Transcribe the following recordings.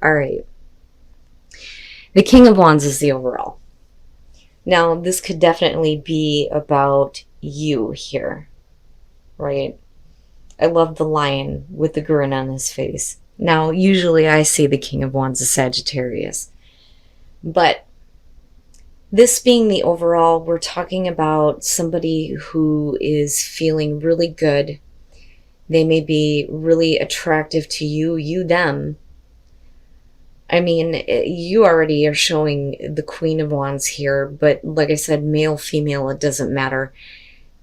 All right. The King of Wands is the overall. Now, this could definitely be about you here, right? I love the lion with the grin on his face. Now, usually I see the King of Wands as Sagittarius. But this being the overall, we're talking about somebody who is feeling really good. They may be really attractive to you, them. I mean, you already are showing the Queen of Wands here, but like I said, male, female, it doesn't matter.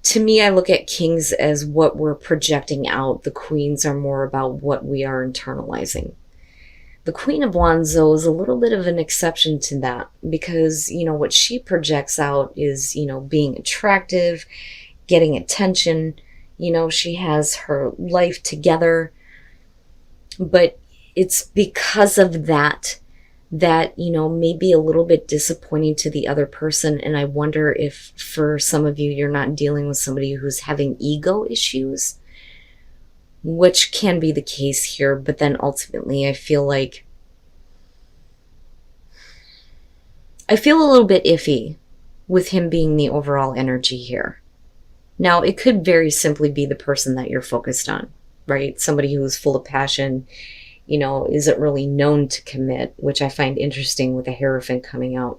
To me, I look at kings as what we're projecting out. The queens are more about what we are internalizing. The Queen of Wands, though, is a little bit of an exception to that because, what she projects out is, being attractive, getting attention. She has her life together. But it's because of that may be a little bit disappointing to the other person. And I wonder if for some of you, you're not dealing with somebody who's having ego issues, which can be the case here. But then ultimately, I feel a little bit iffy with him being the overall energy here. Now, it could very simply be the person that you're focused on, right? Somebody who is full of passion, isn't really known to commit, which I find interesting with the Hierophant coming out.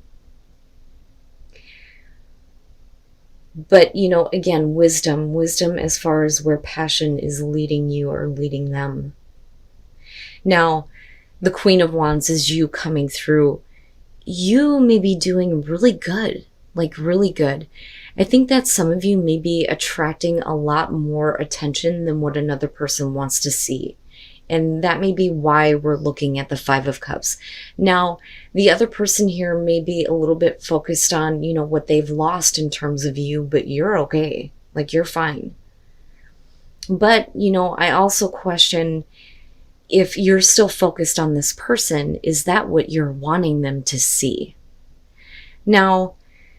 But, again, wisdom as far as where passion is leading you or leading them. Now, the Queen of Wands is you coming through. You may be doing really good, like really good. I think that some of you may be attracting a lot more attention than what another person wants to see. And that may be why we're looking at the Five of Cups. Now, the other person here may be a little bit focused on, what they've lost in terms of you, but you're okay. Like, you're fine. But, I also question if you're still focused on this person, is that what you're wanting them to see? Now,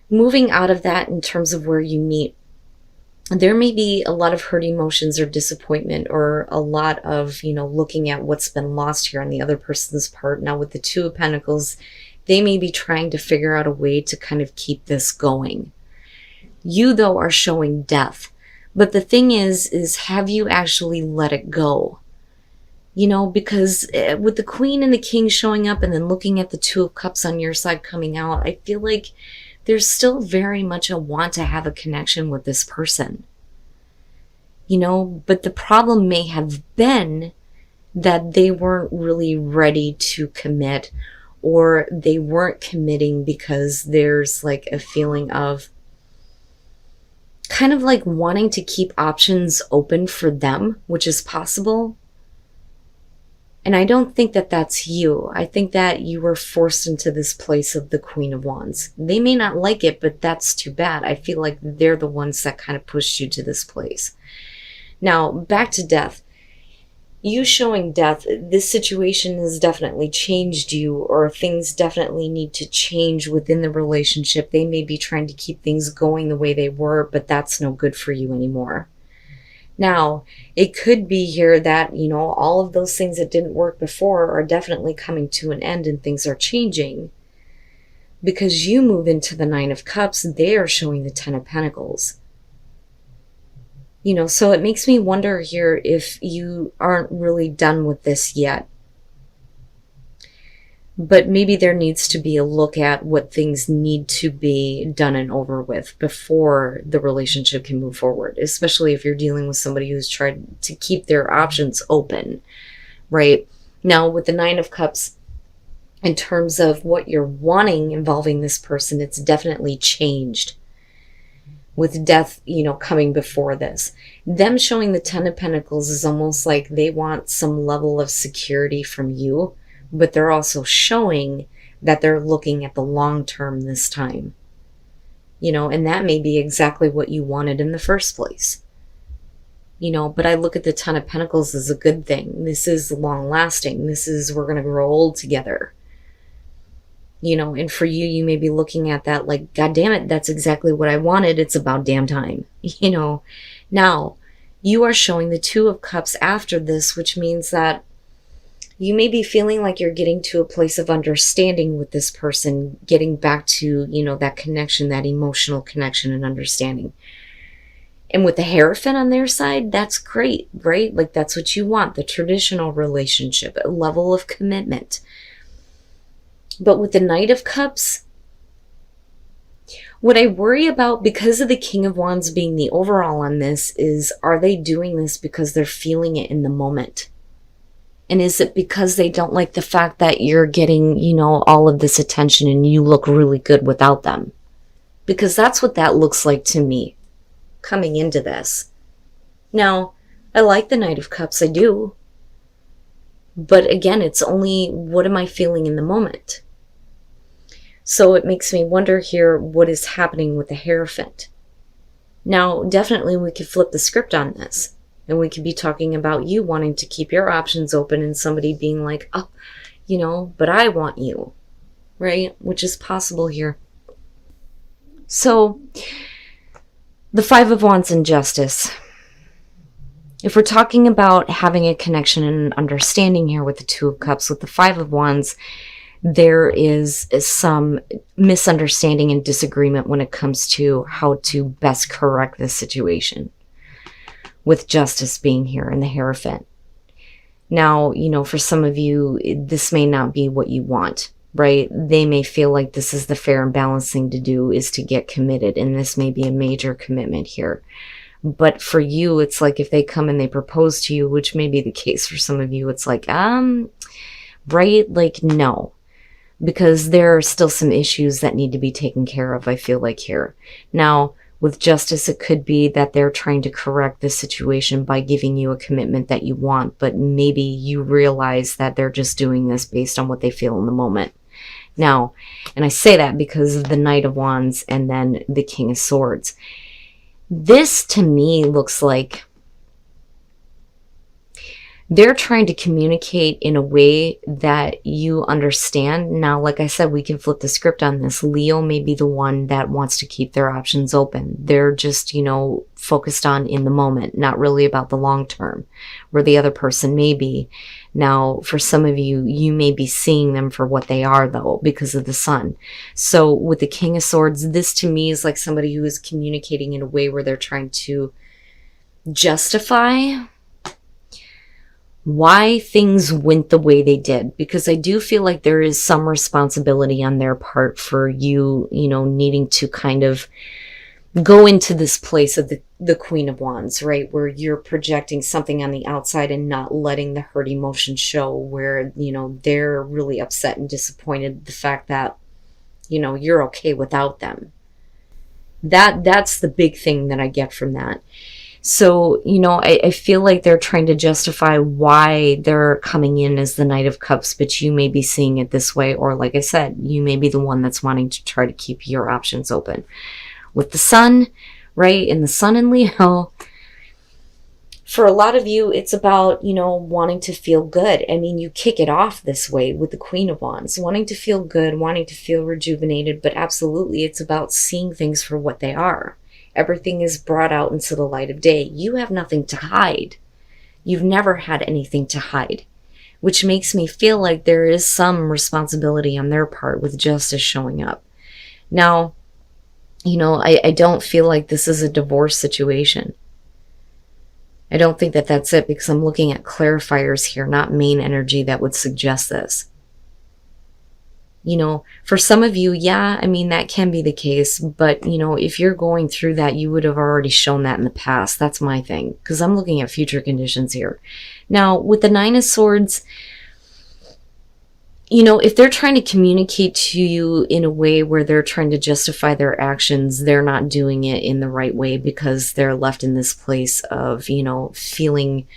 moving out of that in terms of where you meet, there may be a lot of hurt emotions or disappointment or a lot of, looking at what's been lost here on the other person's part. Now, with the Two of Pentacles, they may be trying to figure out a way to kind of keep this going. You, though, are showing death. But the thing is have you actually let it go? Because with the Queen and the King showing up and then looking at the Two of Cups on your side coming out, I feel like there's still very much a want to have a connection with this person. But the problem may have been that they weren't really ready to commit, or they weren't committing because there's like a feeling of kind of like wanting to keep options open for them, which is possible. And I don't think that that's you. I think that you were forced into this place of the Queen of Wands. They may not like it, but that's too bad. I feel like they're the ones that kind of pushed you to this place. Now, back to death. You showing death, this situation has definitely changed you, or things definitely need to change within the relationship. They may be trying to keep things going the way they were, but that's no good for you anymore. Now, it could be here that, all of those things that didn't work before are definitely coming to an end and things are changing. Because you move into the Nine of Cups, they are showing the Ten of Pentacles. So it makes me wonder here if you aren't really done with this yet. But maybe there needs to be a look at what things need to be done and over with before the relationship can move forward, especially if you're dealing with somebody who's tried to keep their options open, right? Now, with the Nine of Cups, in terms of what you're wanting involving this person, it's definitely changed. With death, coming before this. Them showing the Ten of Pentacles is almost like they want some level of security from you, but they're also showing that they're looking at the long term this time. And that may be exactly what you wanted in the first place. But I look at the Ten of Pentacles as a good thing. This is long lasting. This is, we're going to grow old together. And for you, you may be looking at that like, God damn it, that's exactly what I wanted. It's about damn time. Now, you are showing the Two of Cups after this, which means that, You may be feeling like you're getting to a place of understanding with this person, getting back to, that connection, that emotional connection and understanding. And with the Hierophant on their side, that's great, right? Like that's what you want, the traditional relationship, a level of commitment. But with the Knight of Cups, what I worry about because of the King of Wands being the overall on this is, are they doing this because they're feeling it in the moment? And is it because they don't like the fact that you're getting, all of this attention and you look really good without them? Because that's what that looks like to me coming into this. Now, I like the Knight of Cups, I do. But again, it's only what am I feeling in the moment? So it makes me wonder here what is happening with the Hierophant. Now, definitely we could flip the script on this. And we could be talking about you wanting to keep your options open and somebody being like, oh, but I want you, right? Which is possible here. So, the Five of Wands and Justice. If we're talking about having a connection and an understanding here with the Two of Cups, with the Five of Wands, there is some misunderstanding and disagreement when it comes to how to best correct this situation, with Justice being here and the Hierophant. Now, for some of you, this may not be what you want, right? They may feel like this is the fair and balanced thing to do, is to get committed, and this may be a major commitment here. But for you, it's like if they come and they propose to you, which may be the case for some of you, it's like, right? Like, no. Because there are still some issues that need to be taken care of, I feel like here. Now, with Justice, it could be that they're trying to correct the situation by giving you a commitment that you want, but maybe you realize that they're just doing this based on what they feel in the moment. Now, and I say that because of the Knight of Wands and then the King of Swords. This, to me, looks like they're trying to communicate in a way that you understand. Now, like I said, we can flip the script on this. Leo may be the one that wants to keep their options open. They're just, focused on in the moment, not really about the long term, where the other person may be. Now, for some of you, you may be seeing them for what they are, though, because of the Sun. So with the King of Swords, this to me is like somebody who is communicating in a way where they're trying to justify why things went the way they did, because I do feel like there is some responsibility on their part for you, needing to kind of go into this place of the Queen of Wands, right? Where you're projecting something on the outside and not letting the hurt emotion show, where, they're really upset and disappointed the fact that, you're okay without them. That's the big thing that I get from that. So, I feel like they're trying to justify why they're coming in as the Knight of Cups, but you may be seeing it this way, or like I said, you may be the one that's wanting to try to keep your options open. With the Sun, right, and the Sun in Leo, for a lot of you, it's about, wanting to feel good. I mean, you kick it off this way with the Queen of Wands, wanting to feel good, wanting to feel rejuvenated, but absolutely, it's about seeing things for what they are. Everything is brought out into the light of day. You have nothing to hide. You've never had anything to hide, which makes me feel like there is some responsibility on their part with Justice showing up. Now, I don't feel like this is a divorce situation. I don't think that that's it, because I'm looking at clarifiers here, not main energy that would suggest this. For some of you, yeah, I mean, that can be the case. But, if you're going through that, you would have already shown that in the past. That's my thing, because I'm looking at future conditions here. Now, with the Nine of Swords, if they're trying to communicate to you in a way where they're trying to justify their actions, they're not doing it in the right way, because they're left in this place of, feeling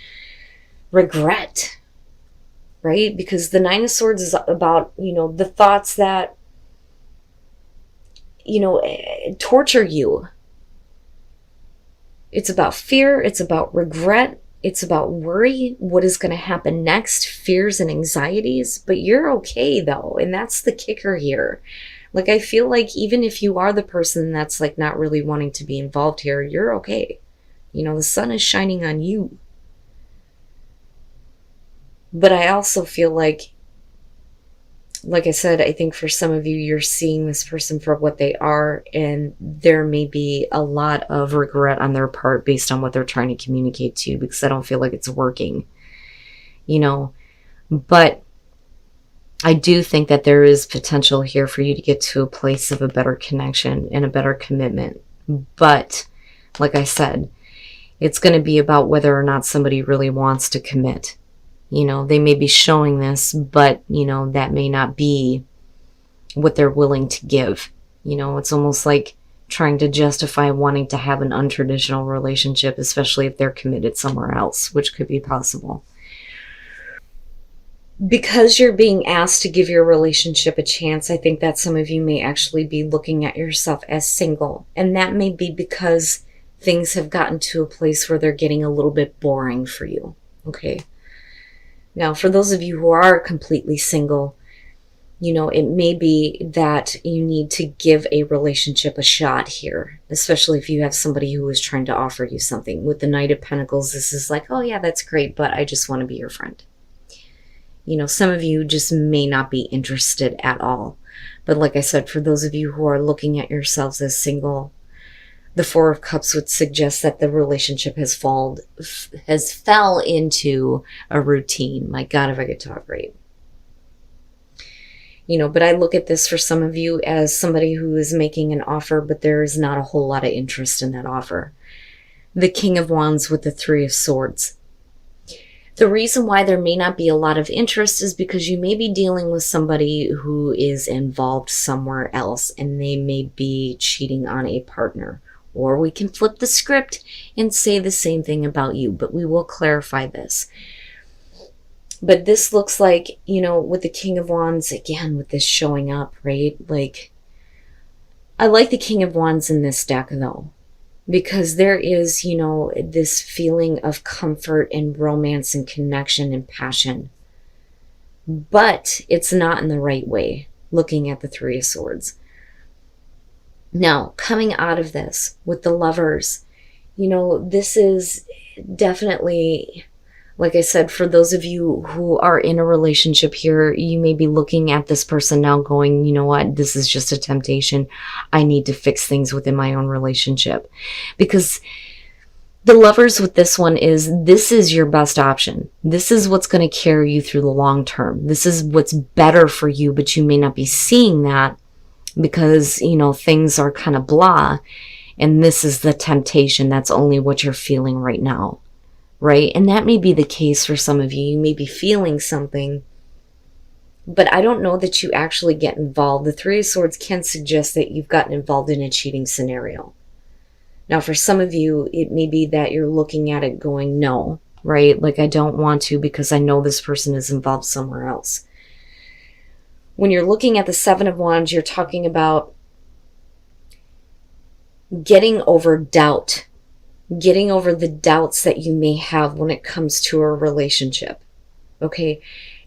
regret. Right? Because the Nine of Swords is about, the thoughts that, torture you. It's about fear. It's about regret. It's about worry. What is going to happen next? Fears and anxieties. But you're okay, though. And that's the kicker here. Like, I feel like even if you are the person that's, like, not really wanting to be involved here, you're okay. The sun is shining on you. But I also feel like I said, I think for some of you, you're seeing this person for what they are, and there may be a lot of regret on their part based on what they're trying to communicate to you, because I don't feel like it's working, you know. But I do think that there is potential here for you to get to a place of a better connection and a better commitment. But like I said, it's going to be about whether or not somebody really wants to commit. You know, they may be showing this, but, you know, that may not be what they're willing to give. You know, it's almost like trying to justify wanting to have an untraditional relationship, especially if they're committed somewhere else, which could be possible. Because you're being asked to give your relationship a chance, I think that some of you may actually be looking at yourself as single. And that may be because things have gotten to a place where they're getting a little bit boring for you. Okay. Now, for those of you who are completely single, you know, it may be that you need to give a relationship a shot here, especially if you have somebody who is trying to offer you something. With the Knight of Pentacles, this is like, oh yeah, that's great, but I just want to be your friend. You know, some of you just may not be interested at all. But like I said, for those of you who are looking at yourselves as single, the Four of Cups would suggest that the relationship has fell into a routine. My God, if I could talk right. You know, but I look at this for some of you as somebody who is making an offer, but there is not a whole lot of interest in that offer. The King of Wands with the Three of Swords. The reason why there may not be a lot of interest is because you may be dealing with somebody who is involved somewhere else, and they may be cheating on a partner. Or we can flip the script and say the same thing about you, but we will clarify this. But this looks like, you know, with the King of Wands, again, with this showing up, right? Like, I like the King of Wands in this deck, though. Because there is, you know, this feeling of comfort and romance and connection and passion. But it's not in the right way, looking at the Three of Swords. Now, coming out of this with the Lovers, you know, this is definitely, like I said, for those of you who are in a relationship here, you may be looking at this person now going, you know what, this is just a temptation. I need to fix things within my own relationship. Because the Lovers with this one this is your best option. This is what's going to carry you through the long term. This is what's better for you, but you may not be seeing that because, you know, things are kind of blah. And this is the temptation. That's only what you're feeling right now. Right? And that may be the case for some of you. You may be feeling something, but I don't know that you actually get involved. The Three of Swords can suggest that you've gotten involved in a cheating scenario. Now, for some of you, it may be that you're looking at it going, no, right? Like, I don't want to because I know this person is involved somewhere else. When you're looking at the Seven of Wands, you're talking about getting over doubt. Getting over the doubts that you may have when it comes to a relationship. Okay.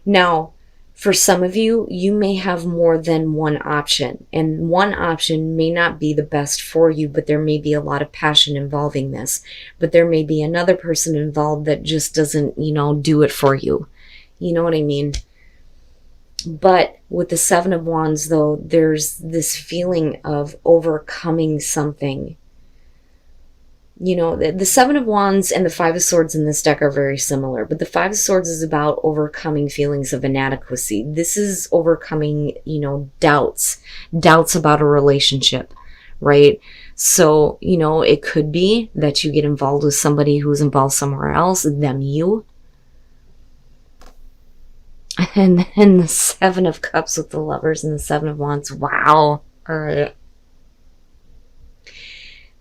Now, for some of you, you may have more than one option, and one option may not be the best for you, but there may be a lot of passion involving this. But there may be another person involved that just doesn't, you know, do it for you. You know what I mean? But with the Seven of Wands, though, there's this feeling of overcoming something. You know, the Seven of Wands and the Five of Swords in this deck are very similar, but the Five of Swords is about overcoming feelings of inadequacy. This is overcoming, you know, doubts about a relationship, right? So, you know, it could be that you get involved with somebody who's involved somewhere else, them you. And then the Seven of Cups with the Lovers and the Seven of Wands. Wow. All right.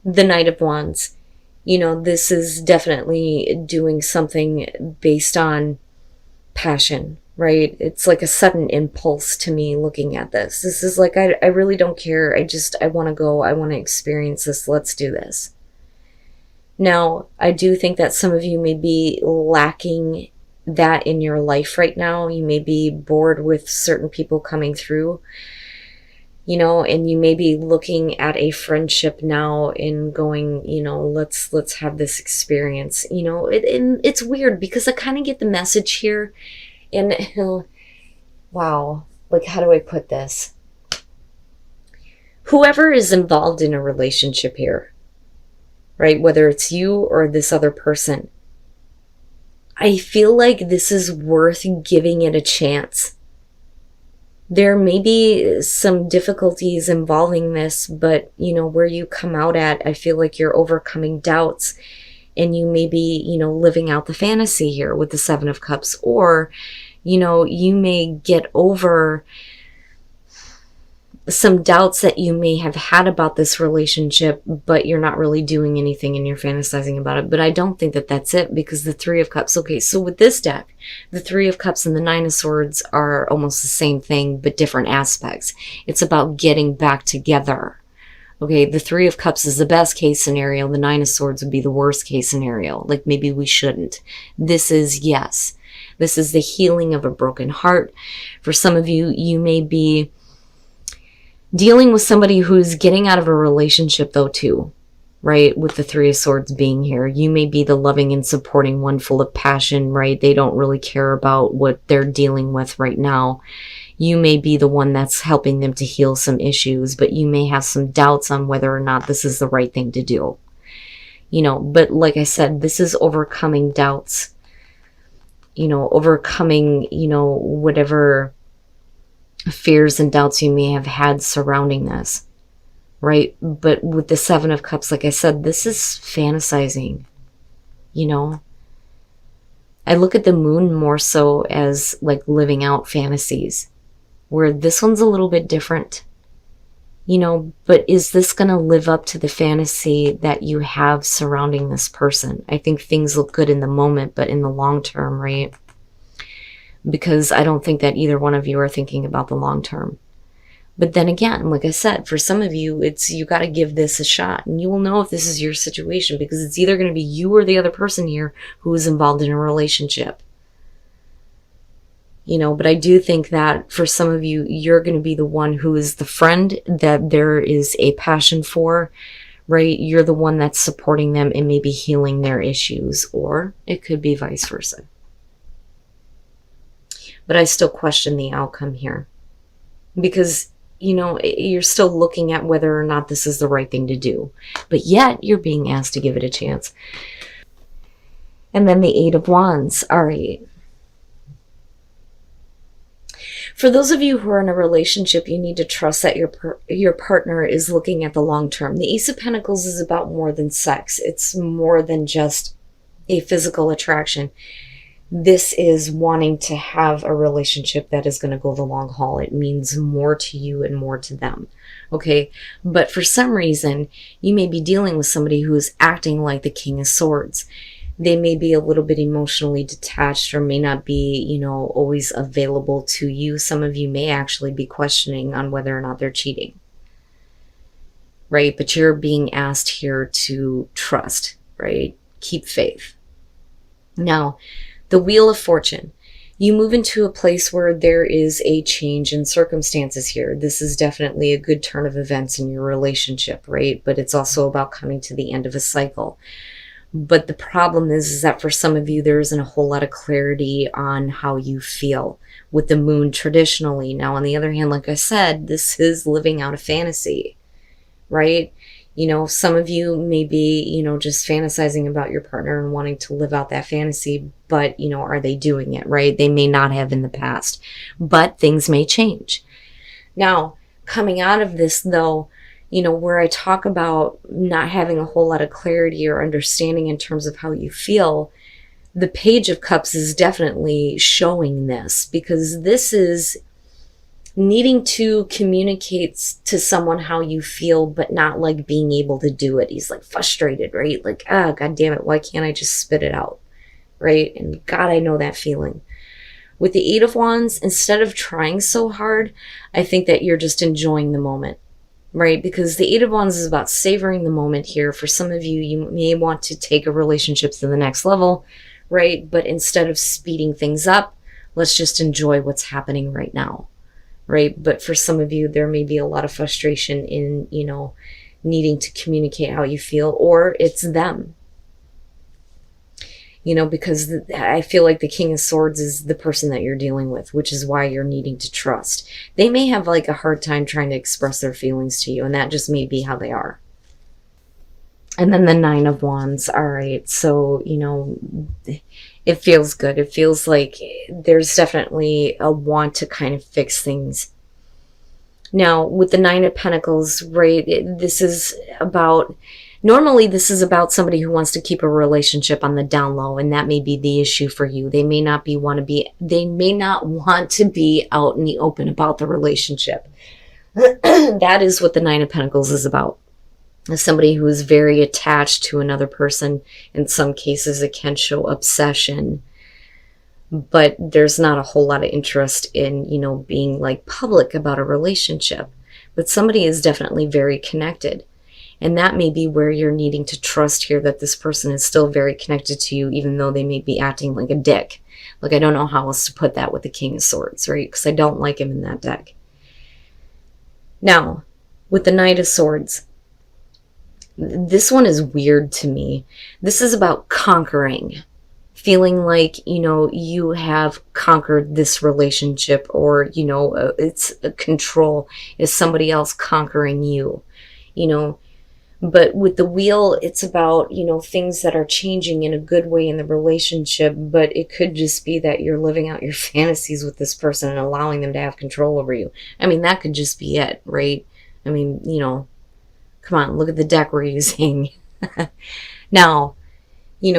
The Knight of Wands. You know, this is definitely doing something based on passion, right? It's like a sudden impulse to me looking at this. This is like, I really don't care. I want to go. I want to experience this. Let's do this. Now, I do think that some of you may be lacking that in your life right now. You may be bored with certain people coming through. You know, and you may be looking at a friendship now and going, you know, let's have this experience. You know, it's weird because I kind of get the message here And wow, like, how do I put this? Whoever is involved in a relationship here, right? Whether it's you or this other person, I feel like this is worth giving it a chance. There may be some difficulties involving this, but where you come out at, I feel like you're overcoming doubts, and you may be, living out the fantasy here with the Seven of Cups, or, you may get over some doubts that you may have had about this relationship, but you're not really doing anything and you're fantasizing about it. But I don't think that that's it, because the Three of Cups, okay, so with this deck, the Three of Cups and the Nine of Swords are almost the same thing, but different aspects. It's about getting back together. Okay, the Three of Cups is the best case scenario. The Nine of Swords would be the worst case scenario. Like, maybe we shouldn't. This is, yes, this is the healing of a broken heart. For some of you, you may be dealing with somebody who's getting out of a relationship though too, right? With the Three of Swords being here, you may be the loving and supporting one, full of passion, right? They don't really care about what they're dealing with right now. You may be the one that's helping them to heal some issues, but you may have some doubts on whether or not this is the right thing to do. But like I said, this is overcoming doubts, overcoming, whatever fears and doubts you may have had surrounding this, right? But with the Seven of Cups, like I said, this is fantasizing. I look at the Moon more so as like living out fantasies, where this one's a little bit different, but is this going to live up to the fantasy that you have surrounding this person? I think things look good in the moment, but in the long term, right? Because I don't think that either one of you are thinking about the long term. But then again, like I said, for some of you, you got to give this a shot, and you will know if this is your situation, because it's either going to be you or the other person here who is involved in a relationship. But I do think that for some of you, you're going to be the one who is the friend that there is a passion for, right? You're the one that's supporting them and maybe healing their issues, or it could be vice versa. But I still question the outcome here, because, you're still looking at whether or not this is the right thing to do, but yet you're being asked to give it a chance. And then the Eight of Wands. All right. For those of you who are in a relationship, you need to trust that your partner is looking at the long term. The Ace of Pentacles is about more than sex. It's more than just a physical attraction. This is wanting to have a relationship that is going to go the long haul. It means more to you and more to them. Okay. But for some reason, you may be dealing with somebody who is acting like the King of Swords. They may be a little bit emotionally detached, or may not be, always available to you. Some of you may actually be questioning on whether or not they're cheating. Right? But you're being asked here to trust, right? Keep faith. Now, the Wheel of Fortune. You move into a place where there is a change in circumstances here. This is definitely a good turn of events in your relationship, right? But it's also about coming to the end of a cycle. But the problem is that for some of you, there isn't a whole lot of clarity on how you feel with the Moon traditionally. Now, on the other hand, like I said, this is living out a fantasy, right? Some of you may be, just fantasizing about your partner and wanting to live out that fantasy, but, are they doing it, right? They may not have in the past, but things may change. Now, coming out of this though, where I talk about not having a whole lot of clarity or understanding in terms of how you feel, the Page of Cups is definitely showing this, because this is needing to communicate to someone how you feel, but not like being able to do it. He's like frustrated, right? Like, God damn it, why can't I just spit it out, right? And God, I know that feeling. With the Eight of Wands, instead of trying so hard, I think that you're just enjoying the moment, right? Because the Eight of Wands is about savoring the moment here. For some of you, you may want to take a relationship to the next level, right? But instead of speeding things up, let's just enjoy what's happening right now. Right? But for some of you, there may be a lot of frustration in, needing to communicate how you feel, or it's them. because I feel like the King of Swords is the person that you're dealing with, which is why you're needing to trust. They may have like a hard time trying to express their feelings to you, and that just may be how they are. And then the Nine of Wands. All right. So, it feels good. It feels like there's definitely a want to kind of fix things. Now, with the Nine of Pentacles, right, normally this is about somebody who wants to keep a relationship on the down low, and that may be the issue for you. They may not want to be out in the open about the relationship. That is what the Nine of Pentacles is about. Somebody who is very attached to another person. In some cases, it can show obsession, but there's not a whole lot of interest in, being like public about a relationship. But somebody is definitely very connected. And that may be where you're needing to trust here, that this person is still very connected to you, even though they may be acting like a dick. Like, I don't know how else to put that with the King of Swords, right? Because I don't like him in that deck. Now, with the Knight of Swords, this one is weird to me. This is about conquering. Feeling like, you have conquered this relationship, or, it's a control. Is somebody else conquering you? But with the Wheel, it's about, things that are changing in a good way in the relationship, but it could just be that you're living out your fantasies with this person and allowing them to have control over you. I mean, that could just be it, right? I mean, come on, look at the deck we're using. Now,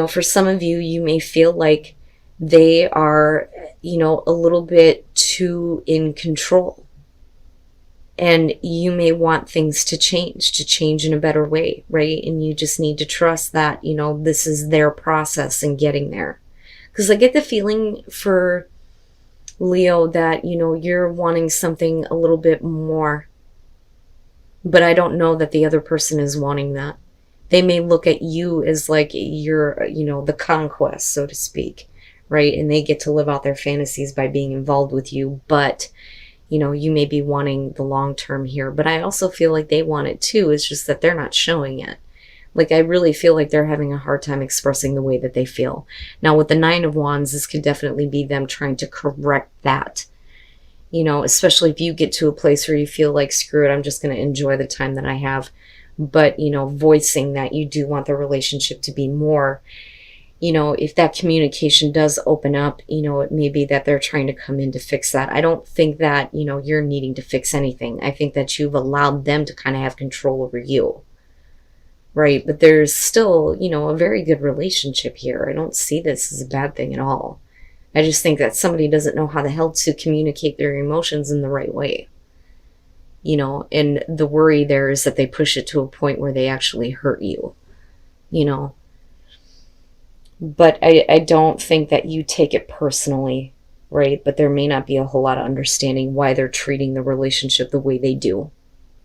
for some of you, you may feel like they are, a little bit too in control. And you may want things to change in a better way, right? And you just need to trust that, this is their process in getting there. Because I get the feeling for Leo that, you're wanting something a little bit more. But I don't know that the other person is wanting that. They may look at you as like you're, the conquest, so to speak, right? And they get to live out their fantasies by being involved with you. But, you may be wanting the long term here. But I also feel like they want it too. It's just that they're not showing it. Like, I really feel like they're having a hard time expressing the way that they feel. Now, with the Nine of Wands, this could definitely be them trying to correct that. Especially if you get to a place where you feel like, screw it, I'm just going to enjoy the time that I have. But, voicing that you do want the relationship to be more, if that communication does open up, it may be that they're trying to come in to fix that. I don't think that, you're needing to fix anything. I think that you've allowed them to kind of have control over you. Right? But there's still, a very good relationship here. I don't see this as a bad thing at all. I just think that somebody doesn't know how the hell to communicate their emotions in the right way. And the worry there is that they push it to a point where they actually hurt you. But I don't think that you take it personally, right? But there may not be a whole lot of understanding why they're treating the relationship the way they do.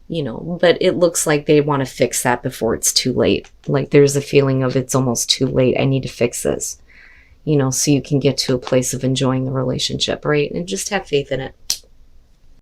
But it looks like they want to fix that before it's too late. Like, there's a feeling of it's almost too late. I need to fix this. So you can get to a place of enjoying the relationship, right? And just have faith in it.